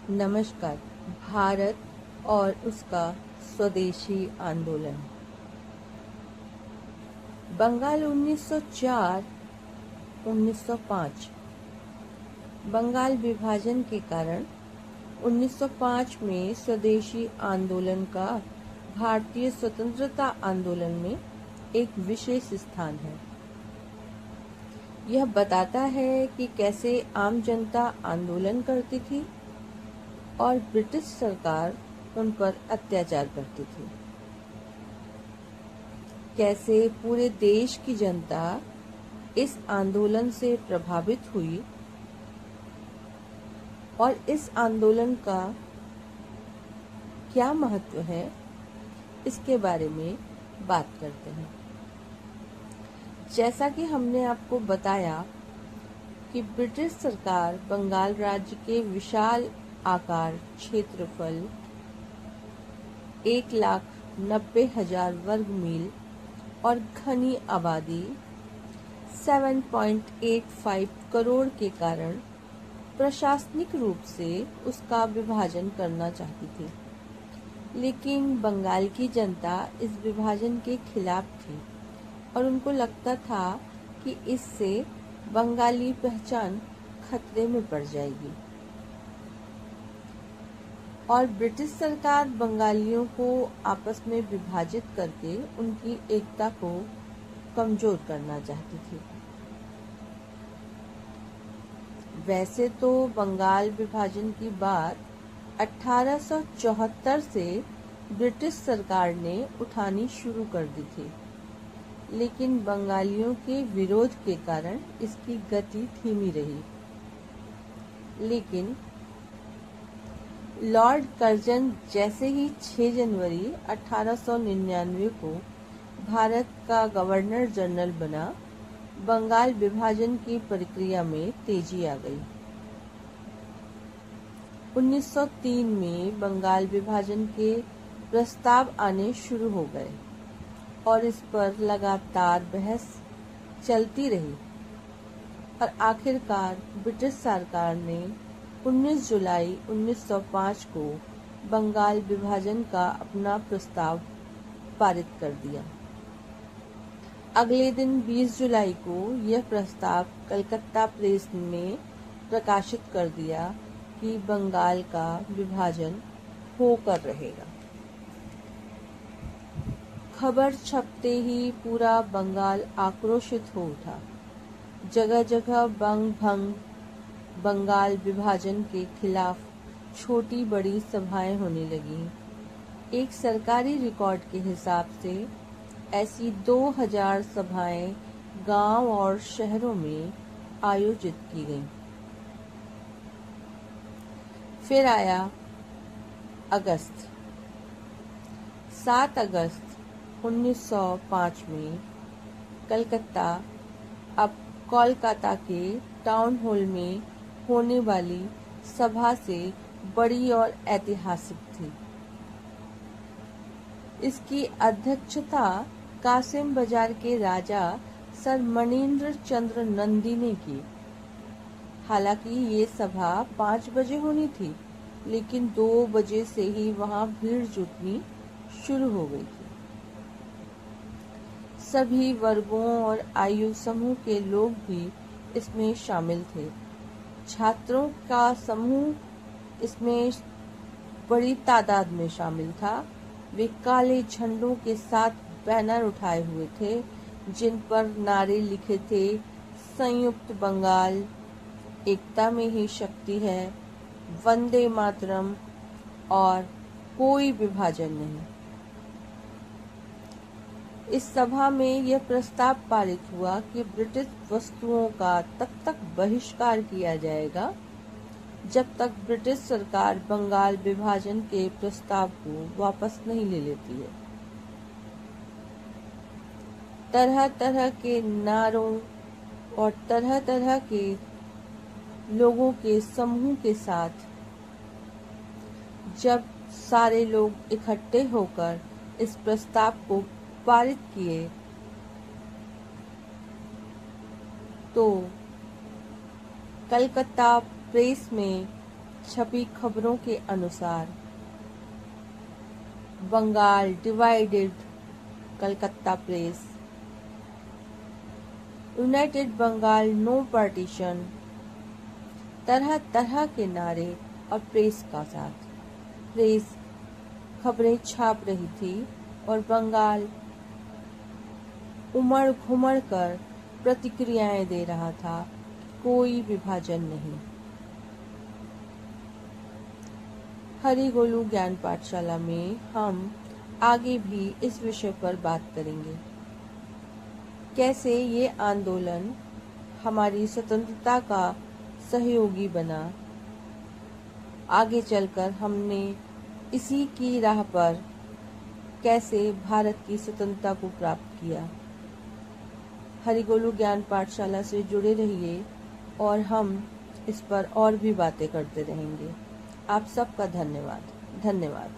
नमस्कार। भारत और उसका स्वदेशी आंदोलन। बंगाल 1904-1905। बंगाल विभाजन के कारण 1905 में स्वदेशी आंदोलन का भारतीय स्वतंत्रता आंदोलन में एक विशेष स्थान है। यह बताता है कि कैसे आम जनता आंदोलन करती थी और ब्रिटिश सरकार उन पर अत्याचार करती थी। कैसे पूरे देश की जनता इस आंदोलन से प्रभावित हुई और इस आंदोलन का क्या महत्व है, इसके बारे में बात करते हैं। जैसा कि हमने आपको बताया कि ब्रिटिश सरकार बंगाल राज्य के विशाल आकार, क्षेत्रफल 1,90,000 वर्ग मील और घनी आबादी 7.85 करोड़ के कारण प्रशासनिक रूप से उसका विभाजन करना चाहती थी, लेकिन बंगाल की जनता इस विभाजन के खिलाफ थी और उनको लगता था कि इससे बंगाली पहचान खतरे में पड़ जाएगी और ब्रिटिश सरकार बंगालियों को आपस में विभाजित करके उनकी एकता को कमजोर करना चाहती थी। वैसे तो बंगाल विभाजन की बात 1874 से ब्रिटिश सरकार ने उठानी शुरू कर दी थी, लेकिन बंगालियों के विरोध के कारण इसकी गति धीमी रही। लेकिन लॉर्ड कर्जन जैसे ही 6 जनवरी 1899 को भारत का गवर्नर जनरल बना, बंगाल विभाजन की प्रक्रिया में तेजी आ गई। 1903 में बंगाल विभाजन के प्रस्ताव आने शुरू हो गए और इस पर लगातार बहस चलती रही और आखिरकार ब्रिटिश सरकार ने 19 जुलाई 1905 को बंगाल विभाजन का अपना प्रस्ताव पारित कर दिया। अगले दिन 20 जुलाई को यह प्रस्ताव कलकत्ता प्रेस में प्रकाशित कर दिया कि बंगाल का विभाजन होकर रहेगा। खबर छपते ही पूरा बंगाल आक्रोशित हो उठा। जगह जगह बंग भंग बंगाल विभाजन के खिलाफ छोटी बड़ी सभाएं होने लगी। एक सरकारी रिकॉर्ड के हिसाब से ऐसी 2000 सभाएं गांव और शहरों में आयोजित की गईं। फिर आया अगस्त। 7 अगस्त 1905 में कलकत्ता, अब कोलकाता के टाउन हॉल में होने वाली सभा से बड़ी और ऐतिहासिक थी। इसकी अध्यक्षता कासिम बाजार के राजा सर मणिन्द्र चंद्र नंदी ने की। हालांकि ये सभा 5 बजे होनी थी, लेकिन 2 बजे से ही वहां भीड़ जुटनी शुरू हो गई थी। सभी वर्गों और आयु समूह के लोग भी इसमें शामिल थे। छात्रों का समूह इसमें बड़ी तादाद में शामिल था। वे काले झंडों के साथ बैनर उठाए हुए थे, जिन पर नारे लिखे थे, संयुक्त बंगाल, एकता में ही शक्ति है, वंदे मातरम और कोई विभाजन नहीं। इस सभा में यह प्रस्ताव पारित हुआ कि ब्रिटिश वस्तुओं का तब तक बहिष्कार किया जाएगा जब तक ब्रिटिश सरकार बंगाल विभाजन के प्रस्ताव को वापस नहीं ले लेती है। तरह तरह के नारों और तरह तरह के लोगों के समूह के साथ जब सारे लोग इकट्ठे होकर इस प्रस्ताव को पारित किए तो कलकत्ता प्रेस में छपी खबरों के अनुसार Bengal divided, Calcutta press. United Bengal, no partition, तरह तरह के नारे और प्रेस का साथ। प्रेस खबरें छाप रही थी और बंगाल उमड़ घुमड़ कर प्रतिक्रियाएं दे रहा था। कोई विभाजन नहीं। हरि गोलू ज्ञान पाठशाला में हम आगे भी इस विषय पर बात करेंगे, कैसे ये आंदोलन हमारी स्वतंत्रता का सहयोगी बना। आगे चलकर हमने इसी की राह पर कैसे भारत की स्वतंत्रता को प्राप्त किया। हरि गोलू ज्ञान पाठशाला से जुड़े रहिए और हम इस पर और भी बातें करते रहेंगे। आप सबका धन्यवाद।